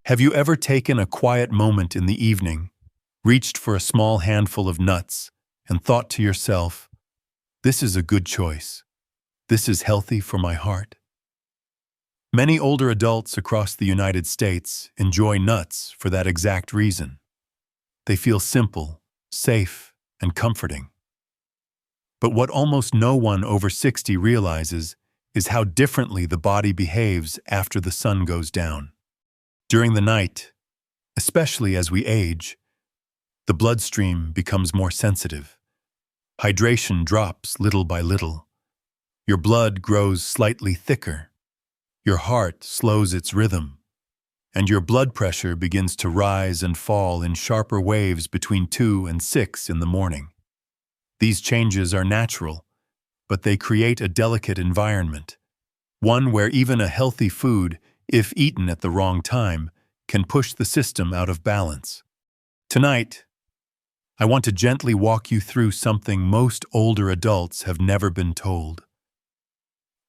Have you ever taken a quiet moment in the evening, reached for a small handful of nuts, and thought to yourself, "This is a good choice. This is healthy for my heart"? Many older adults across the United States enjoy nuts for that exact reason. They feel simple, safe, and comforting. But what almost no one over 60 realizes is how differently the body behaves after the sun goes down. During the night, especially as we age, the bloodstream becomes more sensitive. Hydration drops little by little. Your blood grows slightly thicker. Your heart slows its rhythm. And your blood pressure begins to rise and fall in sharper waves between 2 and 6 in the morning. These changes are natural, but they create a delicate environment, one where even a healthy food, if eaten at the wrong time, can push the system out of balance. Tonight, I want to gently walk you through something most older adults have never been told.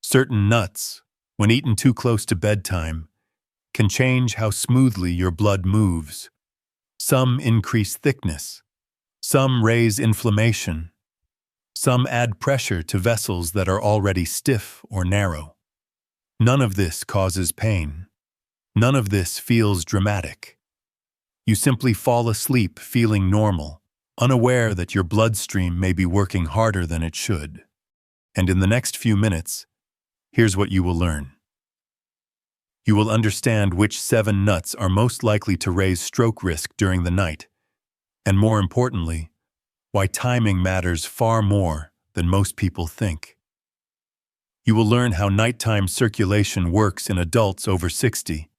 Certain nuts, when eaten too close to bedtime, can change how smoothly your blood moves. Some increase thickness. Some raise inflammation. Some add pressure to vessels that are already stiff or narrow. None of this causes pain. None of this feels dramatic. You simply fall asleep feeling normal, unaware that your bloodstream may be working harder than it should. And in the next few minutes, here's what you will learn. You will understand which 7 nuts are most likely to raise stroke risk during the night, and more importantly, why timing matters far more than most people think. You will learn how nighttime circulation works in adults over 60,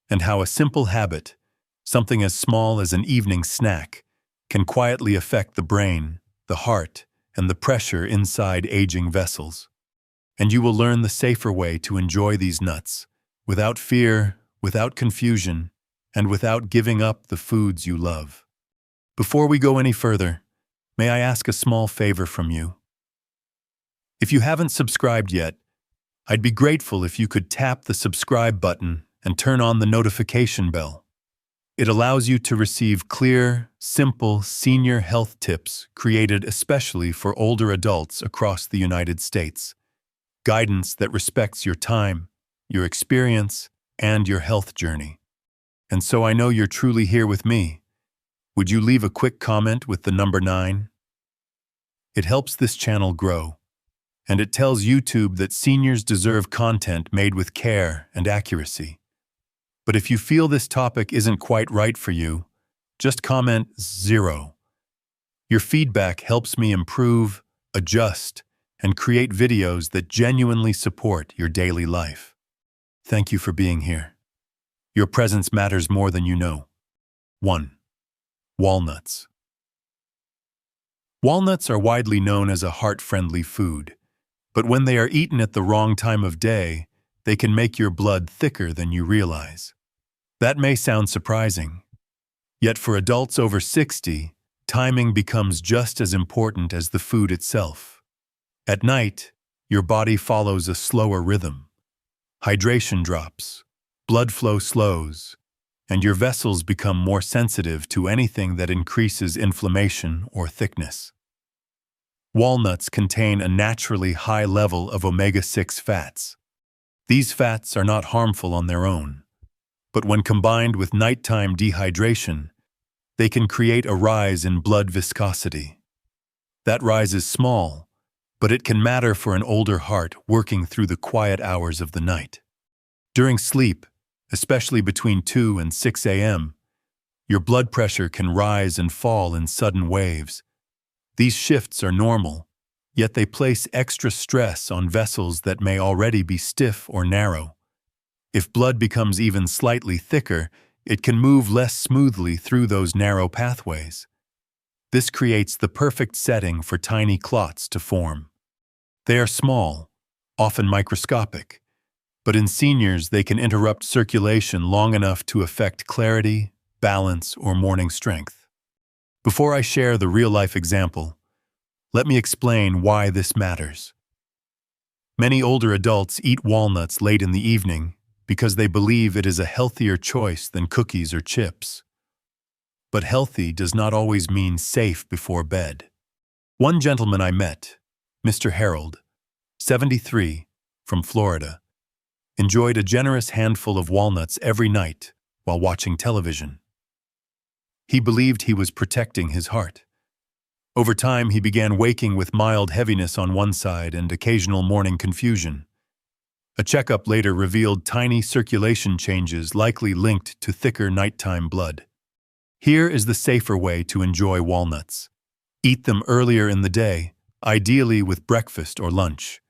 and how a simple habit, something as small as an evening snack, can quietly affect the brain, the heart, and the pressure inside aging vessels. And you will learn the safer way to enjoy these nuts, without fear, without confusion, and without giving up the foods you love. Before we go any further, may I ask a small favor from you? If you haven't subscribed yet, I'd be grateful if you could tap the subscribe button and turn on the notification bell. It allows you to receive clear, simple senior health tips created especially for older adults across the United States. Guidance that respects your time, your experience, and your health journey. And so I know you're truly here with me. Would you leave a quick comment with the number 9? It helps this channel grow, and it tells YouTube that seniors deserve content made with care and accuracy. But if you feel this topic isn't quite right for you, just comment 0. Your feedback helps me improve, adjust, and create videos that genuinely support your daily life. Thank you for being here. Your presence matters more than you know. 1. Walnuts. Walnuts are widely known as a heart-friendly food, but when they are eaten at the wrong time of day, they can make your blood thicker than you realize. That may sound surprising. Yet for adults over 60, timing becomes just as important as the food itself. At night, your body follows a slower rhythm. Hydration drops, blood flow slows, and your vessels become more sensitive to anything that increases inflammation or thickness. Walnuts contain a naturally high level of omega-6 fats. These fats are not harmful on their own, but when combined with nighttime dehydration, they can create a rise in blood viscosity. That rise is small, but it can matter for an older heart working through the quiet hours of the night. During sleep, especially between 2 and 6 a.m., your blood pressure can rise and fall in sudden waves. These shifts are normal, yet they place extra stress on vessels that may already be stiff or narrow. If blood becomes even slightly thicker, it can move less smoothly through those narrow pathways. This creates the perfect setting for tiny clots to form. They are small, often microscopic, but in seniors they can interrupt circulation long enough to affect clarity, balance, or morning strength. Before I share the real-life example, let me explain why this matters. Many older adults eat walnuts late in the evening because they believe it is a healthier choice than cookies or chips. But healthy does not always mean safe before bed. One gentleman I met, Mr. Harold, 73, from Florida, enjoyed a generous handful of walnuts every night while watching television. He believed he was protecting his heart. Over time, he began waking with mild heaviness on one side and occasional morning confusion. A checkup later revealed tiny circulation changes likely linked to thicker nighttime blood. Here is the safer way to enjoy walnuts. Eat them earlier in the day, ideally with breakfast or lunch.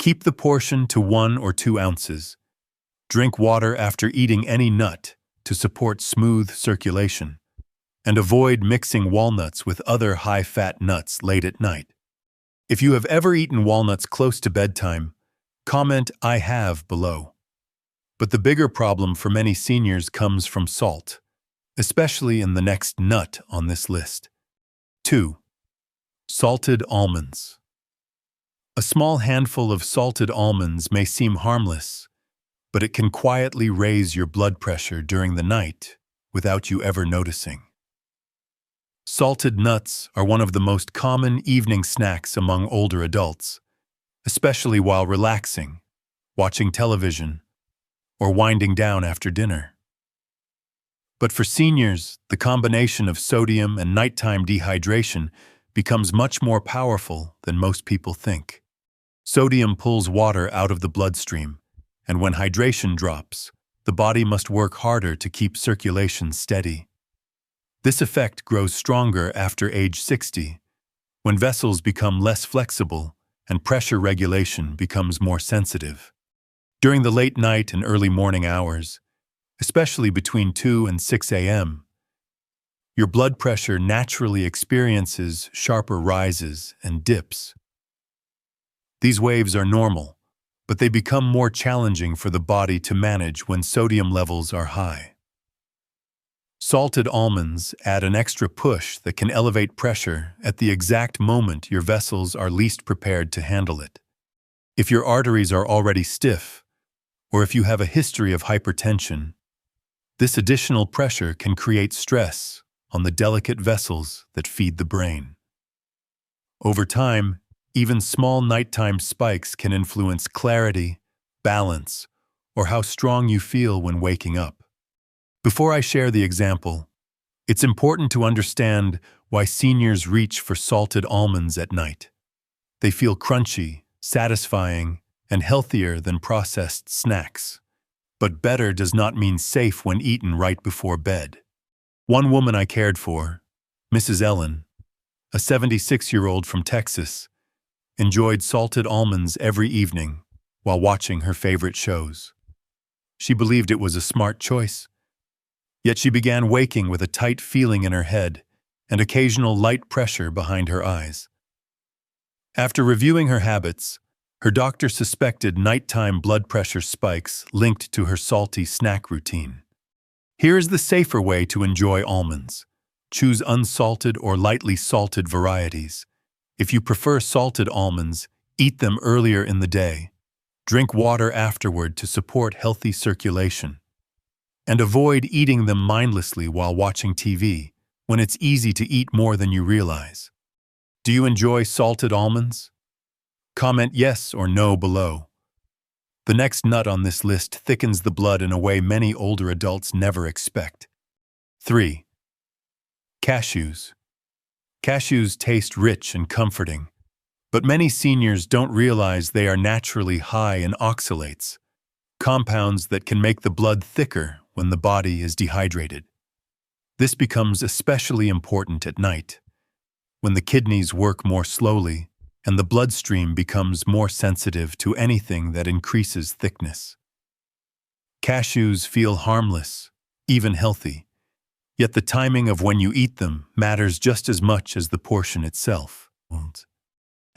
Keep the portion to 1 or 2 ounces. Drink water after eating any nut to support smooth circulation. And avoid mixing walnuts with other high-fat nuts late at night. If you have ever eaten walnuts close to bedtime, comment "I have" below. But the bigger problem for many seniors comes from salt, especially in the next nut on this list. 2. Salted almonds. A small handful of salted almonds may seem harmless, but it can quietly raise your blood pressure during the night without you ever noticing. Salted nuts are one of the most common evening snacks among older adults, especially while relaxing, watching television, or winding down after dinner. But for seniors, the combination of sodium and nighttime dehydration becomes much more powerful than most people think. Sodium pulls water out of the bloodstream, and when hydration drops, the body must work harder to keep circulation steady. This effect grows stronger after age 60, when vessels become less flexible and pressure regulation becomes more sensitive. During the late night and early morning hours, especially between 2 and 6 a.m., your blood pressure naturally experiences sharper rises and dips. These waves are normal, but they become more challenging for the body to manage when sodium levels are high. Salted almonds add an extra push that can elevate pressure at the exact moment your vessels are least prepared to handle it. If your arteries are already stiff, or if you have a history of hypertension, this additional pressure can create stress on the delicate vessels that feed the brain. Over time, even small nighttime spikes can influence clarity, balance, or how strong you feel when waking up. Before I share the example, it's important to understand why seniors reach for salted almonds at night. They feel crunchy, satisfying, and healthier than processed snacks. But better does not mean safe when eaten right before bed. One woman I cared for, Mrs. Ellen, a 76-year-old from Texas, enjoyed salted almonds every evening while watching her favorite shows. She believed it was a smart choice. Yet she began waking with a tight feeling in her head and occasional light pressure behind her eyes. After reviewing her habits, her doctor suspected nighttime blood pressure spikes linked to her salty snack routine. Here is the safer way to enjoy almonds. Choose unsalted or lightly salted varieties. If you prefer salted almonds, eat them earlier in the day. Drink water afterward to support healthy circulation. And avoid eating them mindlessly while watching TV, when it's easy to eat more than you realize. Do you enjoy salted almonds? Comment yes or no below. The next nut on this list thickens the blood in a way many older adults never expect. 3. Cashews. Cashews taste rich and comforting, but many seniors don't realize they are naturally high in oxalates, compounds that can make the blood thicker when the body is dehydrated. This becomes especially important at night, when the kidneys work more slowly and the bloodstream becomes more sensitive to anything that increases thickness. Cashews feel harmless, even healthy, yet the timing of when you eat them matters just as much as the portion itself.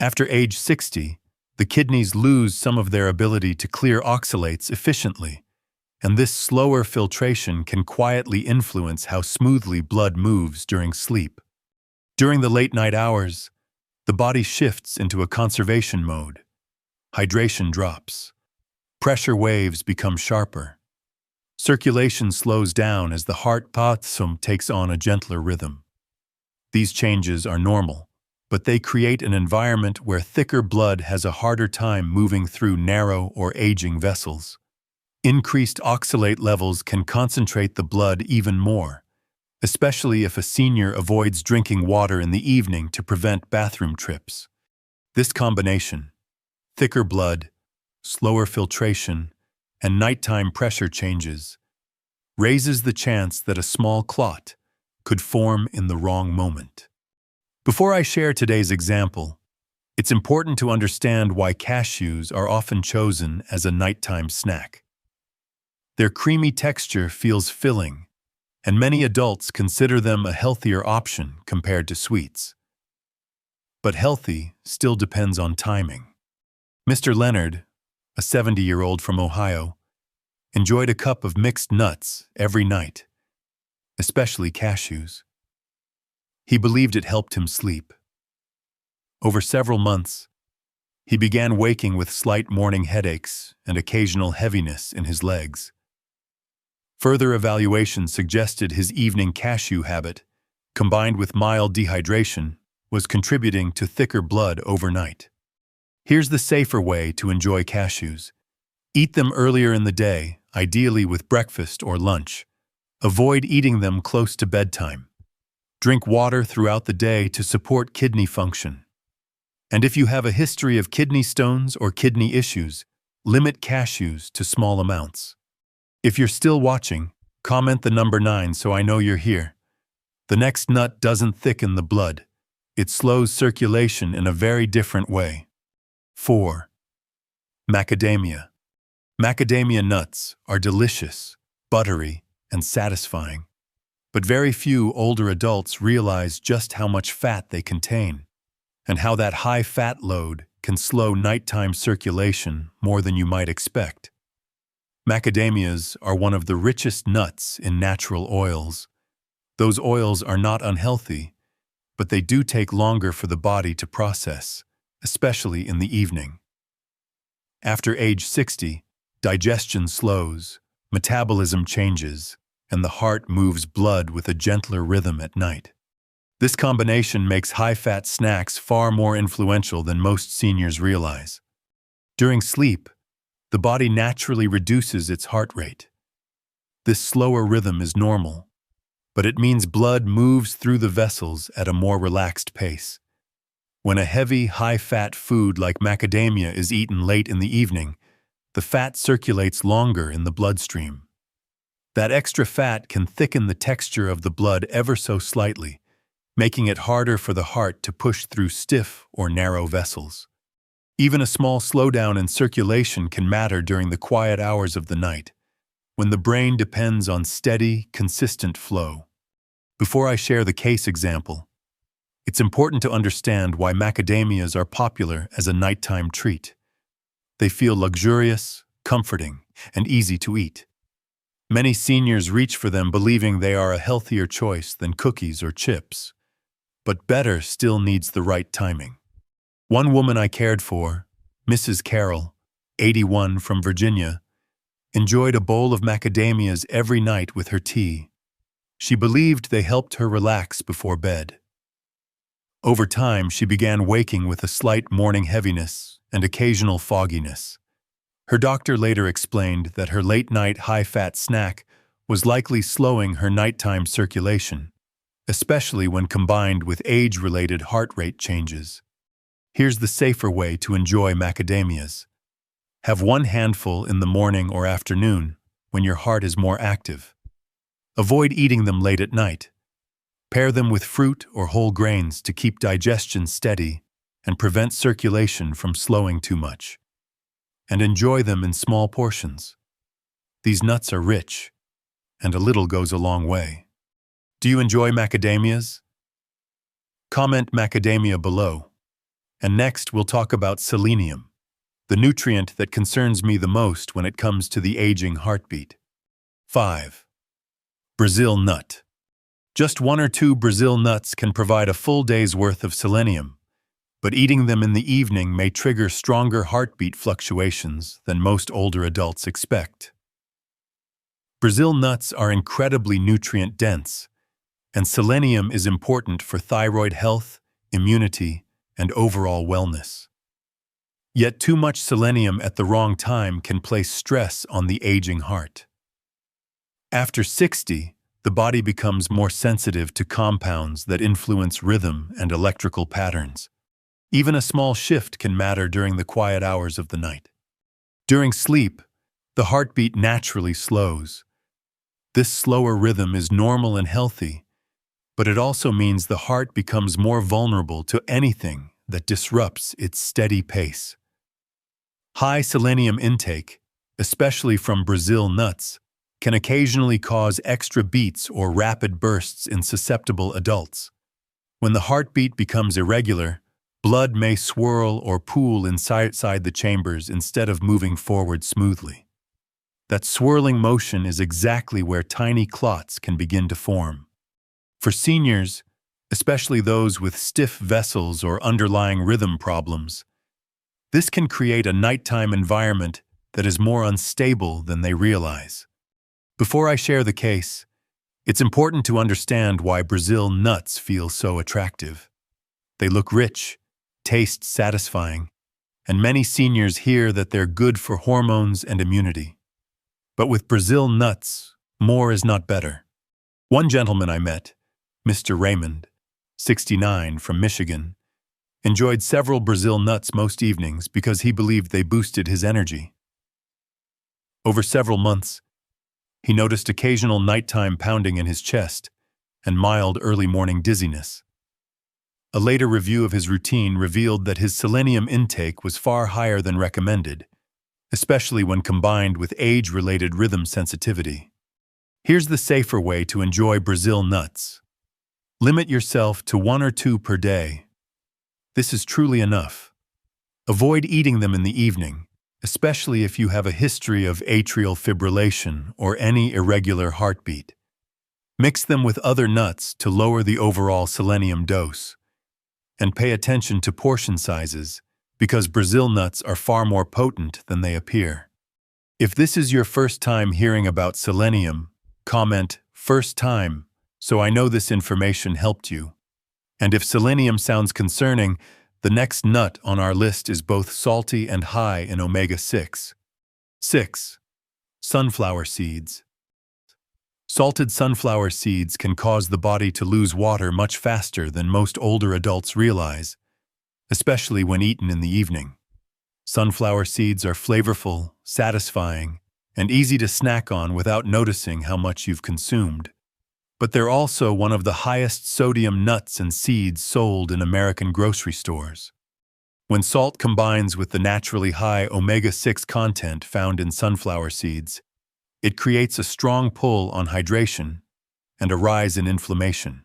After age 60, the kidneys lose some of their ability to clear oxalates efficiently, and this slower filtration can quietly influence how smoothly blood moves during sleep. During the late-night hours, the body shifts into a conservation mode. Hydration drops. Pressure waves become sharper. Circulation slows down as the heart rhythm takes on a gentler rhythm. These changes are normal, but they create an environment where thicker blood has a harder time moving through narrow or aging vessels. Increased oxalate levels can concentrate the blood even more, especially if a senior avoids drinking water in the evening to prevent bathroom trips. This combination, thicker blood, slower filtration, and nighttime pressure changes, raises the chance that a small clot could form in the wrong moment. Before I share today's example, it's important to understand why cashews are often chosen as a nighttime snack. Their creamy texture feels filling, and many adults consider them a healthier option compared to sweets. But healthy still depends on timing. Mr. Leonard, a 70-year-old from Ohio, enjoyed a cup of mixed nuts every night, especially cashews. He believed it helped him sleep. Over several months, he began waking with slight morning headaches and occasional heaviness in his legs. Further evaluation suggested his evening cashew habit, combined with mild dehydration, was contributing to thicker blood overnight. Here's the safer way to enjoy cashews. Eat them earlier in the day, ideally with breakfast or lunch. Avoid eating them close to bedtime. Drink water throughout the day to support kidney function. And if you have a history of kidney stones or kidney issues, limit cashews to small amounts. If you're still watching, comment the number 9 so I know you're here. The next nut doesn't thicken the blood. It slows circulation in a very different way. 4. Macadamia. Macadamia nuts are delicious, buttery, and satisfying. But very few older adults realize just how much fat they contain, and how that high fat load can slow nighttime circulation more than you might expect. Macadamias are one of the richest nuts in natural oils. Those oils are not unhealthy, but they do take longer for the body to process, especially in the evening. After age 60, digestion slows, metabolism changes, and the heart moves blood with a gentler rhythm at night. This combination makes high-fat snacks far more influential than most seniors realize. During sleep, the body naturally reduces its heart rate. This slower rhythm is normal, but it means blood moves through the vessels at a more relaxed pace. When a heavy, high-fat food like macadamia is eaten late in the evening, the fat circulates longer in the bloodstream. That extra fat can thicken the texture of the blood ever so slightly, making it harder for the heart to push through stiff or narrow vessels. Even a small slowdown in circulation can matter during the quiet hours of the night, when the brain depends on steady, consistent flow. Before I share the case example, it's important to understand why macadamias are popular as a nighttime treat. They feel luxurious, comforting, and easy to eat. Many seniors reach for them believing they are a healthier choice than cookies or chips. But better still needs the right timing. One woman I cared for, Mrs. Carroll, 81 from Virginia, enjoyed a bowl of macadamias every night with her tea. She believed they helped her relax before bed. Over time, she began waking with a slight morning heaviness and occasional fogginess. Her doctor later explained that her late-night high-fat snack was likely slowing her nighttime circulation, especially when combined with age-related heart rate changes. Here's the safer way to enjoy macadamias. Have one handful in the morning or afternoon when your heart is more active. Avoid eating them late at night. Pair them with fruit or whole grains to keep digestion steady and prevent circulation from slowing too much. And enjoy them in small portions. These nuts are rich, and a little goes a long way. Do you enjoy macadamias? Comment macadamia below. And next, we'll talk about selenium, the nutrient that concerns me the most when it comes to the aging heartbeat. 5. Brazil nut. Just 1 or 2 Brazil nuts can provide a full day's worth of selenium. but eating them in the evening may trigger stronger heartbeat fluctuations than most older adults expect. Brazil nuts are incredibly nutrient-dense, and selenium is important for thyroid health, immunity, and overall wellness. Yet too much selenium at the wrong time can place stress on the aging heart. After 60, the body becomes more sensitive to compounds that influence rhythm and electrical patterns. Even a small shift can matter during the quiet hours of the night. During sleep, the heartbeat naturally slows. This slower rhythm is normal and healthy, but it also means the heart becomes more vulnerable to anything that disrupts its steady pace. High selenium intake, especially from Brazil nuts, can occasionally cause extra beats or rapid bursts in susceptible adults. When the heartbeat becomes irregular, blood may swirl or pool inside the chambers instead of moving forward smoothly. That swirling motion is exactly where tiny clots can begin to form. For seniors, especially those with stiff vessels or underlying rhythm problems, this can create a nighttime environment that is more unstable than they realize. Before I share the case, it's important to understand why Brazil nuts feel so attractive. They look rich, taste satisfying, and many seniors hear that they're good for hormones and immunity. But with Brazil nuts, more is not better. One gentleman I met, Mr. Raymond, 69, from Michigan, enjoyed several Brazil nuts most evenings because he believed they boosted his energy. Over several months, he noticed occasional nighttime pounding in his chest and mild early morning dizziness. A later review of his routine revealed that his selenium intake was far higher than recommended, especially when combined with age-related rhythm sensitivity. Here's the safer way to enjoy Brazil nuts. Limit yourself to 1 or 2 per day. This is truly enough. Avoid eating them in the evening, especially if you have a history of atrial fibrillation or any irregular heartbeat. Mix them with other nuts to lower the overall selenium dose. And pay attention to portion sizes, because Brazil nuts are far more potent than they appear. If this is your first time hearing about selenium, comment "first time" so I know this information helped you. And if selenium sounds concerning, the next nut on our list is both salty and high in omega-6. 6. Sunflower seeds. Salted sunflower seeds can cause the body to lose water much faster than most older adults realize, especially when eaten in the evening. Sunflower seeds are flavorful, satisfying, and easy to snack on without noticing how much you've consumed. But they're also one of the highest sodium nuts and seeds sold in American grocery stores. When salt combines with the naturally high omega-6 content found in sunflower seeds, it creates a strong pull on hydration and a rise in inflammation.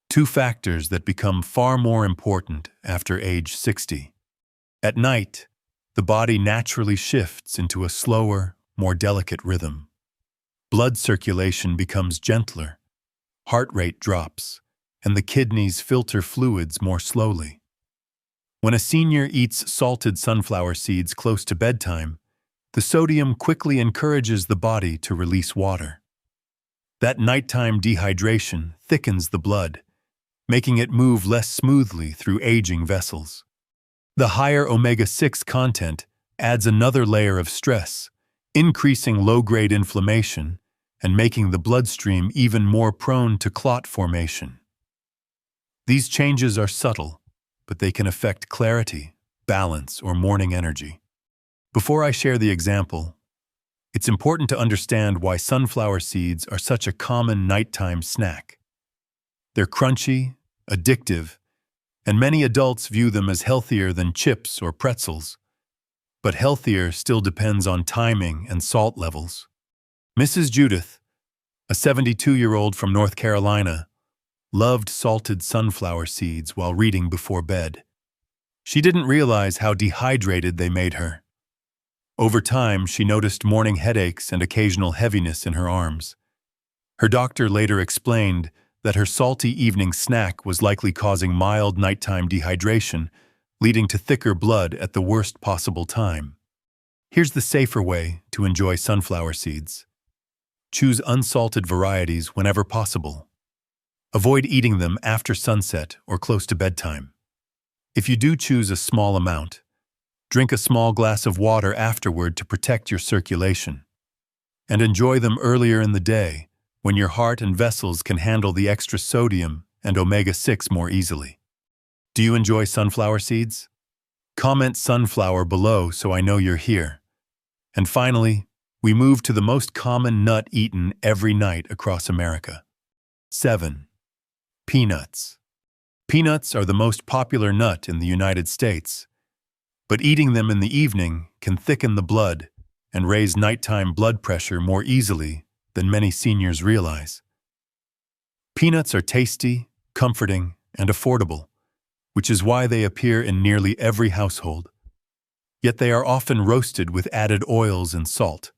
2 factors that become far more important after age 60. At night, the body naturally shifts into a slower, more delicate rhythm. Blood circulation becomes gentler, heart rate drops, and the kidneys filter fluids more slowly. When a senior eats salted sunflower seeds close to bedtime, the sodium quickly encourages the body to release water. That nighttime dehydration thickens the blood, making it move less smoothly through aging vessels. The higher omega-6 content adds another layer of stress, increasing low-grade inflammation and making the bloodstream even more prone to clot formation. These changes are subtle, but they can affect clarity, balance, or morning energy. Before I share the example, it's important to understand why sunflower seeds are such a common nighttime snack. They're crunchy, addictive, and many adults view them as healthier than chips or pretzels. But healthier still depends on timing and salt levels. Mrs. Judith, a 72-year-old from North Carolina, loved salted sunflower seeds while reading before bed. She didn't realize how dehydrated they made her. Over time, she noticed morning headaches and occasional heaviness in her arms. Her doctor later explained that her salty evening snack was likely causing mild nighttime dehydration, leading to thicker blood at the worst possible time. Here's the safer way to enjoy sunflower seeds. Choose unsalted varieties whenever possible. Avoid eating them after sunset or close to bedtime. If you do choose a small amount, drink a small glass of water afterward to protect your circulation. And enjoy them earlier in the day, when your heart and vessels can handle the extra sodium and omega-6 more easily. Do you enjoy sunflower seeds? Comment sunflower below so I know you're here. And finally, we move to the most common nut eaten every night across America. 7. Peanuts. Peanuts are the most popular nut in the United States, but eating them in the evening can thicken the blood and raise nighttime blood pressure more easily than many seniors realize. Peanuts are tasty, comforting, and affordable, which is why they appear in nearly every household. Yet they are often roasted with added oils and salt,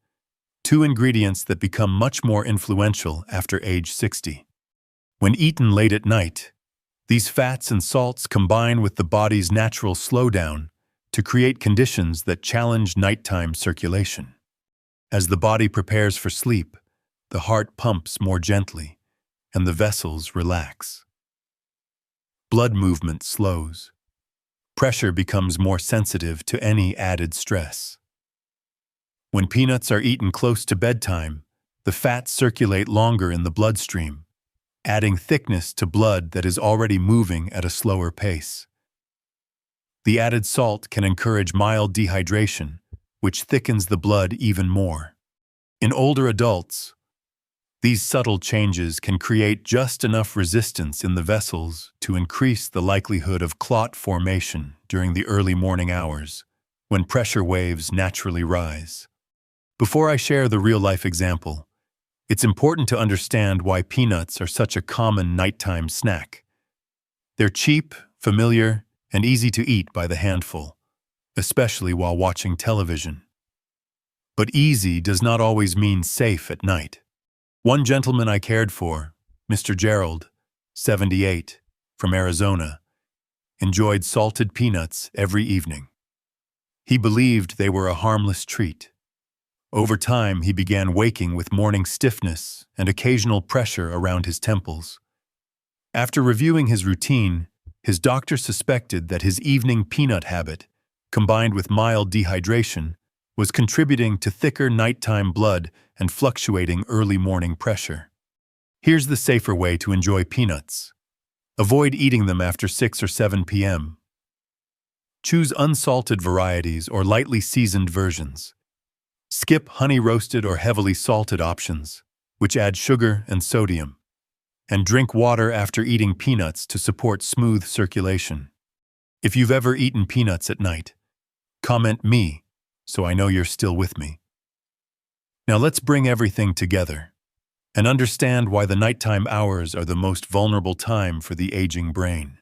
two ingredients that become much more influential after age 60. When eaten late at night, these fats and salts combine with the body's natural slowdown to create conditions that challenge nighttime circulation. As the body prepares for sleep, the heart pumps more gently, and the vessels relax. Blood movement slows. Pressure becomes more sensitive to any added stress. When peanuts are eaten close to bedtime, the fats circulate longer in the bloodstream, adding thickness to blood that is already moving at a slower pace. The added salt can encourage mild dehydration, which thickens the blood even more. In older adults, these subtle changes can create just enough resistance in the vessels to increase the likelihood of clot formation during the early morning hours, when pressure waves naturally rise. Before I share the real-life example, it's important to understand why peanuts are such a common nighttime snack. They're cheap, familiar, and easy to eat by the handful, especially while watching television. But easy does not always mean safe at night. One gentleman I cared for, Mr. Gerald, 78, from Arizona, enjoyed salted peanuts every evening. He believed they were a harmless treat. Over time, he began waking with morning stiffness and occasional pressure around his temples. After reviewing his routine, his doctor suspected that his evening peanut habit, combined with mild dehydration, was contributing to thicker nighttime blood and fluctuating early morning pressure. Here's the safer way to enjoy peanuts. Avoid eating them after 6 or 7 p.m. Choose unsalted varieties or lightly seasoned versions. Skip honey-roasted or heavily salted options, which add sugar and sodium. And drink water after eating peanuts to support smooth circulation. If you've ever eaten peanuts at night, comment me so I know you're still with me. Now let's bring everything together and understand why the nighttime hours are the most vulnerable time for the aging brain.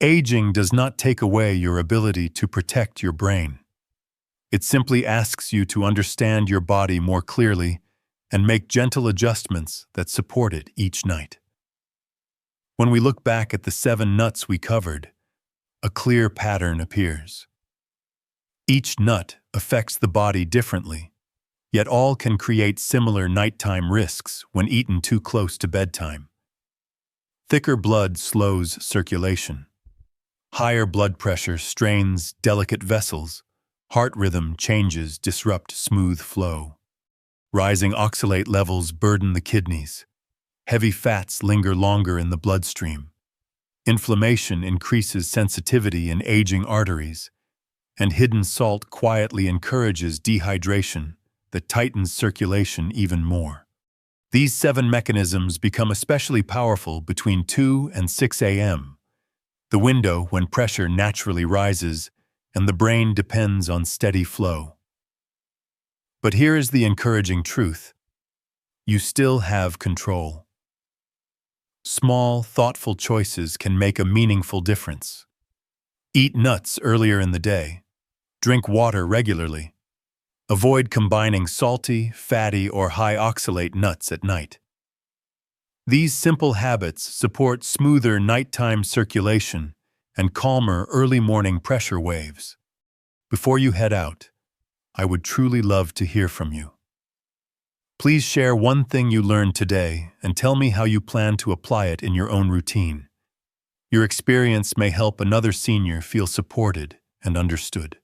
Aging does not take away your ability to protect your brain. It simply asks you to understand your body more clearly and make gentle adjustments that support it each night. When we look back at the 7 nuts we covered, a clear pattern appears. Each nut affects the body differently, yet all can create similar nighttime risks when eaten too close to bedtime. Thicker blood slows circulation. Higher blood pressure strains delicate vessels. Heart rhythm changes disrupt smooth flow. Rising oxalate levels burden the kidneys. Heavy fats linger longer in the bloodstream. Inflammation increases sensitivity in aging arteries, and hidden salt quietly encourages dehydration that tightens circulation even more. These 7 mechanisms become especially powerful between 2 and 6 a.m., the window when pressure naturally rises and the brain depends on steady flow. But here is the encouraging truth. You still have control. Small, thoughtful choices can make a meaningful difference. Eat nuts earlier in the day. Drink water regularly. Avoid combining salty, fatty, or high oxalate nuts at night. These simple habits support smoother nighttime circulation and calmer early morning pressure waves. Before you head out, I would truly love to hear from you. Please share one thing you learned today and tell me how you plan to apply it in your own routine. Your experience may help another senior feel supported and understood.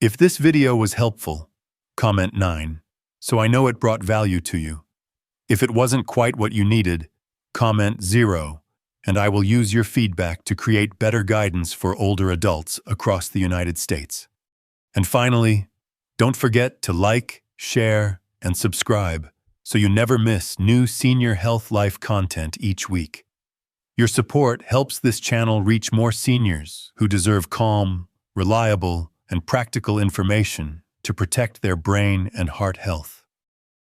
If this video was helpful, comment 9, so I know it brought value to you. If it wasn't quite what you needed, comment 0, and I will use your feedback to create better guidance for older adults across the United States. And finally, don't forget to like, share, and subscribe so you never miss new senior health life content each week. Your support helps this channel reach more seniors who deserve calm, reliable, and practical information to protect their brain and heart health.